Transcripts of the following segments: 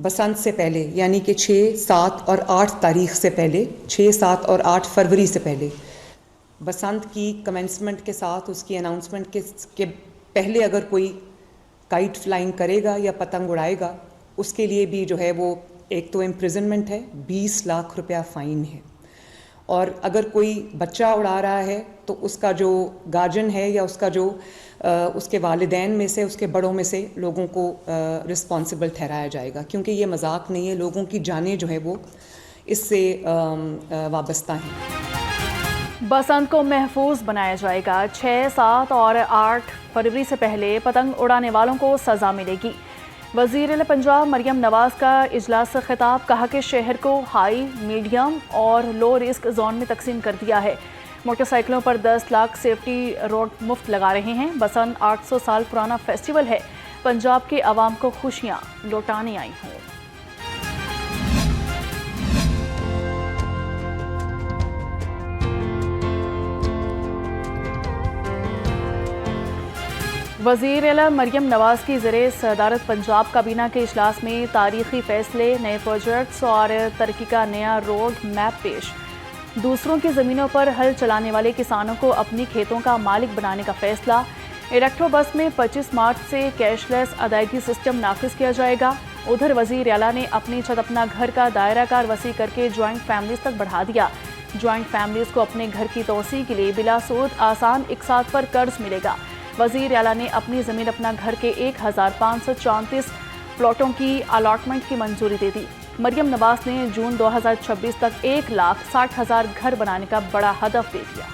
बसंत से पहले यानी कि 6, 7 और 8 तारीख से पहले, 6, 7 और 8 फरवरी से पहले बसंत की कमेंसमेंट के साथ उसकी अनाउंसमेंट के पहले अगर कोई काइट फ्लाइंग करेगा या पतंग उड़ाएगा, उसके लिए भी जो है वो एक तो इम्प्रिजनमेंट है, 20 लाख रुपया फ़ाइन है। और अगर कोई बच्चा उड़ा रहा है तो उसका जो गार्जियन है या उसका जो उसके वालिदैन में से, उसके बड़ों में से लोगों को रिस्पॉन्सिबल ठहराया जाएगा, क्योंकि ये मजाक नहीं है, लोगों की जानें जो है वो इससे वाबस्ता हैं। बसंत को महफूज बनाया जाएगा। 6, 7 और 8 फरवरी से पहले पतंग उड़ाने वालों को सज़ा मिलेगी। वज़ीर पंजाब मरियम नवाज़ का इजलास से खिताब, कहा कि शहर को हाई, मीडियम और लो रिस्क जोन में तकसीम कर दिया है। मोटरसाइकिलों पर 10 लाख सेफ्टी रोड मुफ्त लगा रहे हैं। बसंत 800 साल पुराना फेस्टिवल है, पंजाब के अवाम को खुशियाँ लौटाने आई हूँ। वज़ीर आला मरियम नवाज़ की ज़रिए सदारत पंजाब काबीना के इजलास में तारीखी फ़ैसले, नए प्रोजेक्ट्स और तरक्की का नया रोड मैप पेश। दूसरों की ज़मीनों पर हल चलाने वाले किसानों को अपनी खेतों का मालिक बनाने का फ़ैसला। इलेक्ट्रो बस में 25 मार्च से कैशलेस अदायगी सिस्टम नाफिज किया जाएगा। उधर वज़ीर आला ने अपनी छत अपना घर का दायरा कार वसी करके जॉइंट फैमिलीज़ तक बढ़ा दिया। जॉइंट फैमिलीज़ को अपने घर की तोसी के लिए बिला सूद आसान इकसात पर कर्ज मिलेगा। वज़ीर आला ने अपनी ज़मीन अपना घर के 1534 प्लॉटों की अलॉटमेंट की मंजूरी दे दी। मरियम नवाज़ ने जून 2026 तक 1,60,000 घर बनाने का बड़ा हदफ दे दिया।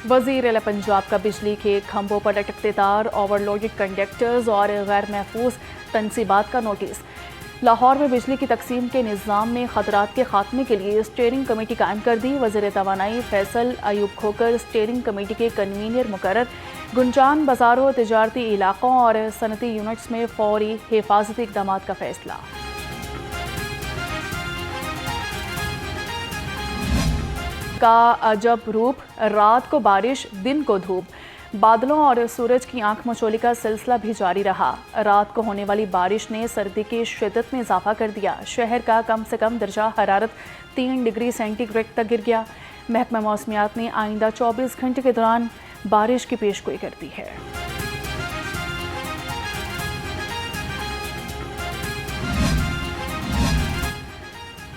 वज़ीर आला पंजाब का बिजली के खंभों पर लटकते तार, ओवरलोडेड कंडक्टर्स और गैर महफूज तनसीबात का नोटिस। लाहौर में बिजली की तकसीम के निज़ाम में खतरात के खात्मे के लिए स्टीयरिंग कमेटी कायम कर दी। वज़ीर तवानाई फैसल अयूब खोकर स्टीयरिंग कमेटी के कन्वीनर मुकर्रर। गुंजान बाजारों, तिजारती इलाकों और सनती यूनिट्स में फौरी हिफाजती इक़दाम का फैसला। का अजब रूप, रात को बारिश, दिन को धूप। बादलों और सूरज की आंख मचोली का सिलसिला भी जारी रहा। रात को होने वाली बारिश ने सर्दी की शिद्दत में इजाफा कर दिया। शहर का कम से कम दर्जा हरारत 3 डिग्री सेंटीग्रेड तक गिर गया। महकमा मौसमियात ने आइंदा 24 घंटे के दौरान बारिश की पेशगोई कर दी है।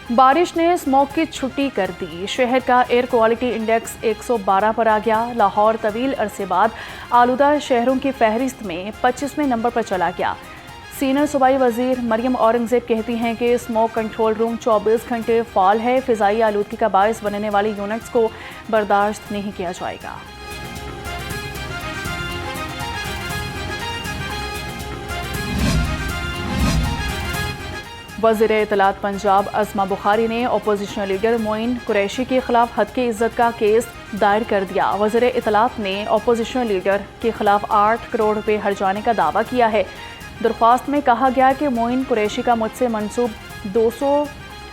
बारिश ने स्मोक की छुट्टी कर दी। शहर का एयर क्वालिटी इंडेक्स 112 पर आ गया। लाहौर तवील अरसे बाद आलूदा शहरों की फहरिस्त में 25वें नंबर पर चला गया। सीनियर सूबाई वजीर मरियम औरंगजेब कहती हैं कि स्मोक कंट्रोल रूम 24 घंटे फाल है। फ़िज़ाई आलूदगी का बायस बनने वाली यूनिट्स को बर्दाश्त नहीं किया जाएगा। वज़ीर इत्तलात पंजाब अज़मा बुखारी ने अपोजिशन लीडर मोइन कुरैशी के खिलाफ हद की इज्जत का केस दायर कर दिया। वज़ीर इत्तलात ने अपोजिशन लीडर के खिलाफ 8 करोड़ रुपए हर्जाने का दावा किया है। दरख्वास्त में कहा गया कि मोइन कुरैशी का मुझसे मंसूब 200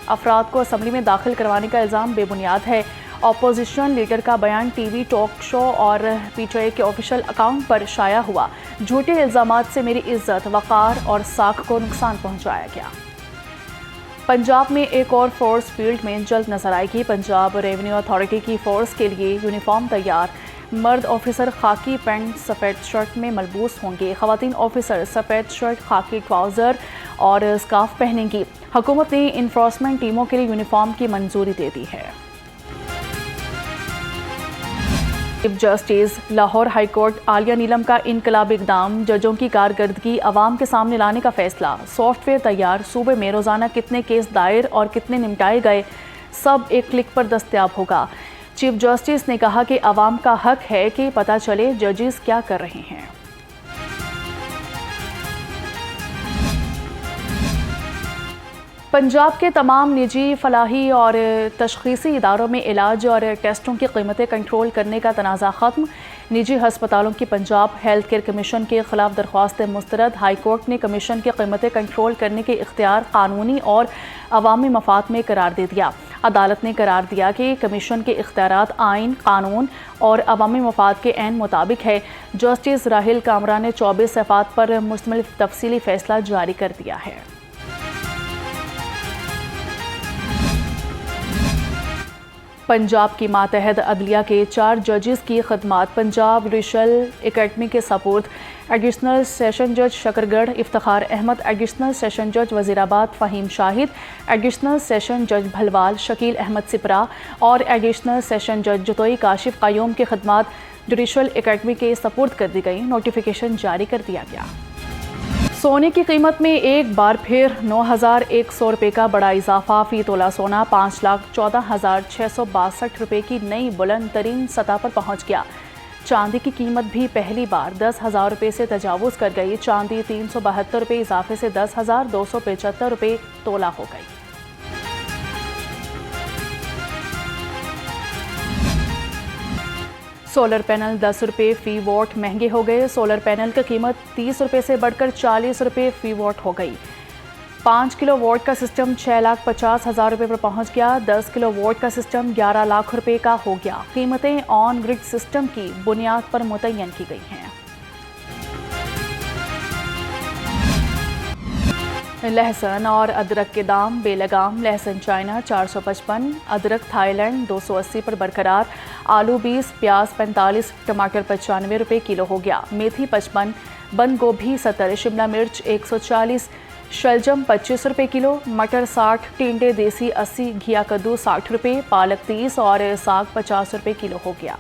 अफराद को असम्बली में दाखिल करवाने का इल्ज़ाम बेबुनियाद है। अपोजिशन लीडर का बयान टीवी टॉक शो और पीटीआई के ऑफिशियल अकाउंट पर शाया हुआ। झूठे इल्ज़ामात से मेरी इज्जत, वक़ार और साख को नुकसान पहुँचाया गया। पंजाब में एक और फोर्स फील्ड में जल्द नजर आएगी। पंजाब रेवेन्यू अथॉरिटी की फोर्स के लिए यूनिफॉर्म तैयार। मर्द ऑफिसर खाकी पैंट सफ़ेद शर्ट में मलबूस होंगे। ख़वातीन ऑफिसर सफ़ेद शर्ट, खाकी ट्राउज़र और स्कार्फ पहनेंगी। हुकूमत ने इन्फोर्समेंट टीमों के लिए यूनिफॉर्म की मंजूरी दे दी है। Chief justice Lahore high court Aliya Neelam का इनकलाबी इक़दाम, जजों की कारकर्दगी अवाम के सामने लाने का फैसला। सॉफ्टवेयर तैयार, सूबे में रोज़ाना कितने केस दायर और कितने निपटाए गए सब एक क्लिक पर दस्तयाब होगा। चीफ जस्टिस ने कहा कि अवाम का हक है कि पता चले जजेस क्या कर रहे हैं। पंजाब के तमाम निजी फलाही और तशख़ीसी इदारों में इलाज और टेस्टों की कीमतें कंट्रोल करने का तनाज़ा ख़त्म। निजी हस्पतालों की पंजाब हेल्थ केयर कमीशन के खिलाफ दरख्वास्त मुस्तरद। हाई कोर्ट ने कमीशन की कीमतें कंट्रोल करने के इख्तियार कानूनी और अवामी मफाद में करार दे दिया। अदालत ने करार दिया कि कमीशन के इख्तियारात आइन, कानून और अवामी मफाद के ऐन मुताबिक है। जस्टिस राहिल कामरा ने 24 सफ़ात पर मुश्तमिल तफसीली फैसला जारी कर दिया है। पंजाब की मातहत अदलिया के 4 जजेस की खदमात पंजाब जुडिशल एकेडमी के सपुर्द। एडिशनल सेशन जज शकरगढ़ इफ्तिखार अहमद, एडिशनल सेशन जज वजीराबाद फ़हीम शाहिद, एडिशनल सेशन जज भलवाल शकील अहमद सिपरा और एडिशनल सेशन जज जतोई काशिफ कायूम की खदमात जुडिशल एकेडमी के सपुर्द कर दी गई। नोटिफिकेशन जारी कर दिया गया। सोने की कीमत में एक बार फिर 9,100 रुपये का बड़ा इजाफा। फ़ी तोला सोना 5,14,662 रुपये की नई बुलंद तरीन सतह पर पहुंच गया। चांदी की कीमत भी पहली बार 10,000 रुपये से तजावुज़ कर गई। चांदी 372 रुपये इजाफे से 10,275 रुपये तोला हो गई। सोलर पैनल 10 रुपये फ़ी वॉट महंगे हो गए। सोलर पैनल की कीमत 30 रुपये से बढ़कर 40 रुपये फ़ी वॉट हो गई। 5 किलो वॉट का सिस्टम 6,50,000 रुपये पर पहुंच गया। 10 किलो वॉट का सिस्टम 11 लाख रुपये का हो गया। कीमतें ऑन ग्रिड सिस्टम की बुनियाद पर मुतय्यन की गई हैं। लहसुन और अदरक के दाम बेलगाम। लहसुन चाइना 455, अदरक थाईलैंड 280 पर बरकरार। आलू 20, प्याज 45, टमाटर 95 रुपये किलो हो गया। मेथी 55, बंद गोभी 70, शिमला मिर्च 140, शलजम 25 रुपये किलो, मटर 60, टिंडे देसी 80, घिया कद्दू 60 रुपये, पालक 30 और साग 50 रुपये किलो हो गया।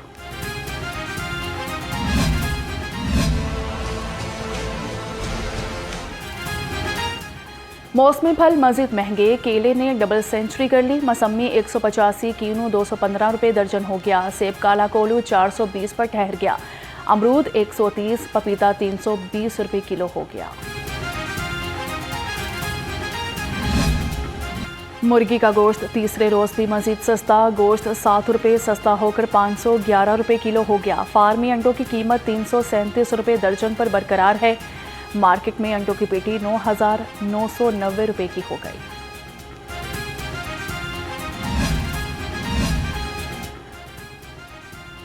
मौसमी फल मजीद महंगे। केले ने डबल सेंचुरी कर ली। मौसमी 185, कीनू 215 रुपये दर्जन हो गया। सेब काला कोलू 420 पर ठहर गया। अमरूद 130, पपीता 320 रुपये किलो हो गया। मुर्गी का गोश्त तीसरे रोज भी मजीद सस्ता। गोश्त 7 रुपये सस्ता होकर 511 रुपये किलो हो गया। फार्मी अंडों की कीमत 337 रुपये दर्जन पर बरकरार है। मार्केट में अंडों की पेटी 9,990 रुपये की हो गई।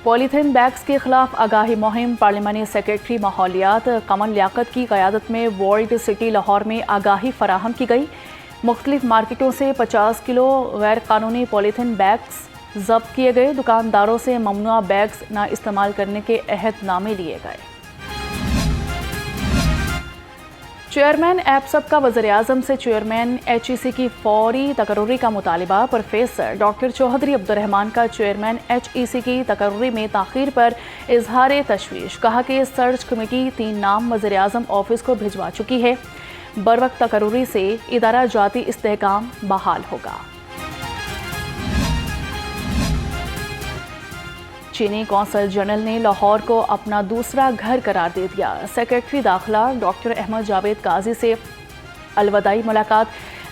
पॉलीथीन बैग्स के खिलाफ आगाही मुहिम। पार्लिमानी सेक्रेटरी माहौलियात कमल लियाकत की क़यादत में वर्ल्ड सिटी लाहौर में आगाही फराहम की गई। मुख्तलिफ मार्केटों से 50 किलो गैर कानूनी पॉलीथीन बैग्स जब्त किए गए। दुकानदारों से ममनुआ बैग्स न इस्तेमाल करने के अहदनामे लिए गए। चेयरमैन एपसब का वज़ीर-ए-आज़म से चेयरमैन HEC की फौरी तकर्रुरी का मुतालिबा। प्रोफेसर डॉक्टर चौधरी अब्दुर्रहमान का चेयरमैन HEC की तकर्रुरी में ताख़ीर पर इजहार तशवीश। कहा कि सर्च कमेटी 3 नाम वज़ीर-ए-आज़म ऑफिस को भिजवा चुकी है। बरवक्त तकर्रुरी से इदारा जाती इस्तेहकाम बहाल होगा। चीनी कौंसल जनरल ने लाहौर को अपना दूसरा घर करार दे दिया। सेक्रेटरी दाखिला डॉक्टर अहमद जावेद काजी से अलविदाई मुलाकात।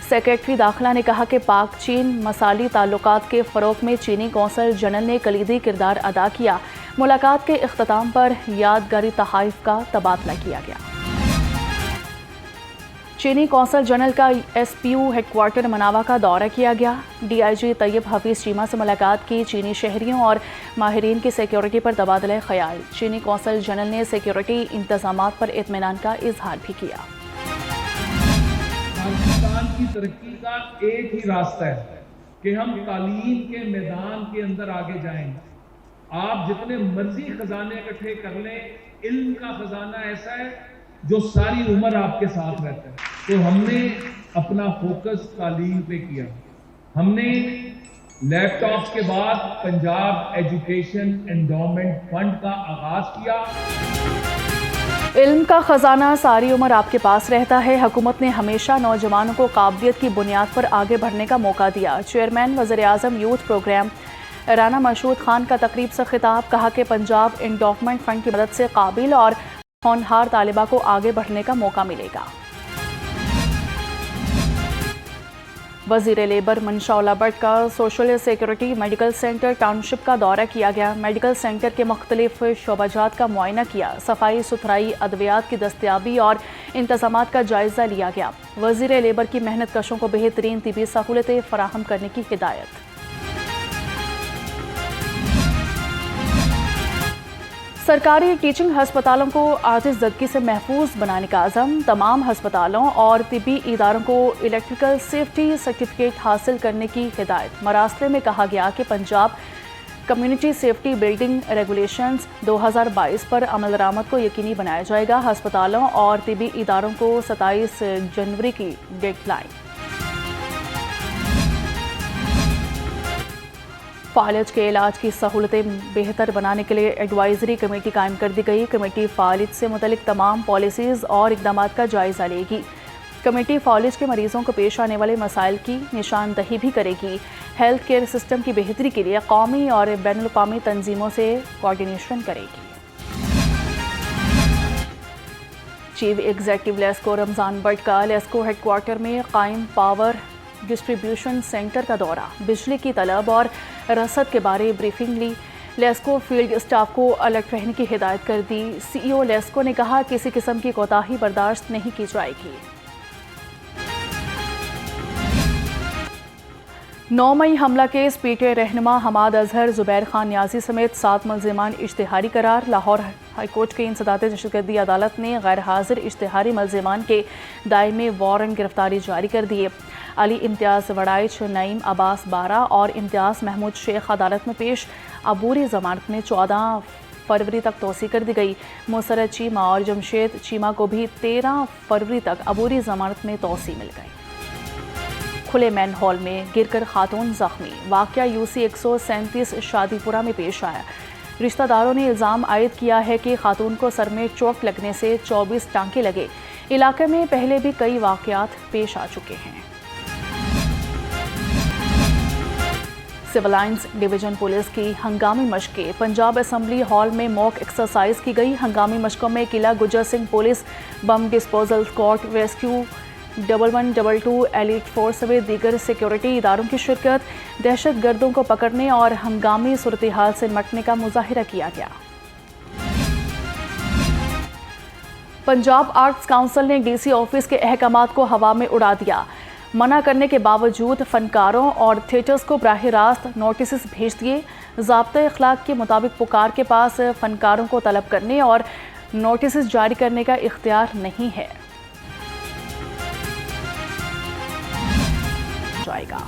सेक्रेटरी दाखिला ने कहा कि पाक चीन मसाली ताल्लुकात के फ़रोग़ में चीनी कौंसल जनरल ने कलीदी किरदार अदा किया। मुलाकात के इख्तिताम पर यादगारी तहाइफ का तबादला किया गया। चीनी कौंसल जनरल का SPU हेडक्वार्टर मनावा का दौरा किया गया। DIG तैयब हफीज़ चीमा से मुलाकात की। चीनी शहरियों और माहिरीन की सिक्योरिटी पर तबादला ख्याल। चीनी कौंसल जनरल ने सिक्योरिटी इंतजामात पर इत्मीनान का इजहार भी किया। पाकिस्तान की तरक्की का एक ही रास्ता है कि हम तालीम के मैदान के अंदर आगे जाएंगे। आप जितने मर्जी खजाने इकट्ठे कर लें, इल्म का खजाना ऐसा है जो सारी उम्र आपके साथ रहता है। तो हमने अपना फोकस तालीम पे किया। हमने लैपटॉप्स के बाद पंजाब एजुकेशन एंडोमेंट फंड का आगाज किया। इल्म का खजाना सारी उम्र आपके पास रहता है। हुकूमत ने हमेशा नौजवानों को काबिलियत की बुनियाद पर आगे बढ़ने का मौका दिया। चेयरमैन वज़ीर-ए-आज़म यूथ प्रोग्राम राना मशहूद खान का तकरीब से खिताब। कहा कि पंजाब एंडोमेंट फंड की मदद से काबिल और होनहार तालिबा को आगे बढ़ने का मौका मिलेगा। वज़ीर लेबर मंशा भट्ट का social security medical centre township का दौरा किया गया। मेडिकल सेंटर के मुख्तलिफ शोबाजात का मुआयना किया। सफाई सुथराई, अद्वियात की दस्तियाबी और इंतजामात का जायजा लिया गया। वज़ीर लेबर की मेहनत कशों को बेहतरीन तिबी सहूलतें फराहम करने की हिदायत। सरकारी टीचिंग हस्पतालों को आतिश ज़दगी से महफूज बनाने का अज़म। तमाम हस्पतालों और तिब्बी इदारों को इलेक्ट्रिकल सेफ्टी सर्टिफिकेट हासिल करने की हिदायत। मरासले में कहा गया कि Punjab community safety building regulations 2022 पर अमल दरामद को यकीनी बनाया जाएगा। हस्पतालों और तिब्बी इदारों को 27 जनवरी की डेडलाइन। फालिज के इलाज की सहूलतें बेहतर बनाने के लिए एडवाइजरी कमेटी कायम कर दी गई। कमेटी फालिज से मुतलिक तमाम पॉलिसीज़ और इक़दामात का जायज़ा लेगी। कमेटी फालिज के मरीजों को पेश आने वाले मसाइल की निशानदही भी करेगी। हेल्थ केयर सिस्टम की बेहतरी के लिए कौमी और बैनुल-अक़वामी तंजीमों से कोऑर्डिनेशन करेगी। चीफ एग्जीक्यूटिव लेस्को रमज़ान भट्ट का लेस्को हेडक्वार्टर में कायम पावर डिस्ट्रीब्यूशन सेंटर का दौरा। बिजली की तलब और रसद के बारे ब्रीफिंग ली। लेस्को फील्ड स्टाफ को अलर्ट रहने की हिदायत कर दी। सीईओ लेस्को ने कहा किसी किस्म की कोताही बर्दाश्त नहीं की जाएगी। 9 मई हमला केस पीटीआई रहनुमा हमाद अजहर, जुबैर खान नियाजी समेत 7 मुल्जिमान इश्तिहारी करार। लाहौर हाईकोर्ट की इंसदाद दहशतगर्दी अदालत ने गैर हाजिर इश्तिहारी मुल्जिमान के दायमी वारंट गिरफ्तारी जारी कर दिए। अली इम्तियाज़ वड़ाइच, नईम अब्बास 12 और इम्तियाज़ महमूद शेख अदालत में पेश। अबूरी जमानत में 14 फरवरी तक तोसी कर दी गई। मुसरत चीमा और जमशेद चीमा को भी 13 फरवरी तक अबूरी जमानत में तोसी मिल गई। खुले मैन हॉल में गिरकर खातून जख्मी। वाक़या यूसी 137 शादीपुरा में पेश आया। रिश्तेदारों ने इल्ज़ाम आयद किया है कि खातून को सर में चोट लगने से 24 टांके लगे। इलाके में पहले भी कई वाक़यात पेश आ चुके हैं। सिविल लाइंस डिवीजन पुलिस की हंगामी मशकें। पंजाब असम्बली हॉल में मॉक एक्सरसाइज की गई। हंगामी मशकों में Qila Gujjar Singh police, bomb disposal squad, rescue 1122 elite force समेत दीगर सिक्योरिटी इदारों की शिरकत। दहशत गर्दों को पकड़ने और हंगामी सूरत हाल से निपटने का मुजाहिरा किया गया। पंजाब आर्ट्स काउंसिल ने डीसी ऑफिस के अहकामात को हवा में उड़ा दिया। मना करने के बावजूद फनकारों और थिएटर्स को बराह रास्त नोटिस भेज दिए। ज़ाब्ता अखलाक के मुताबिक पुकार के पास फनकारों को तलब करने और नोटिस जारी करने का इख्तियार नहीं है जाएगा।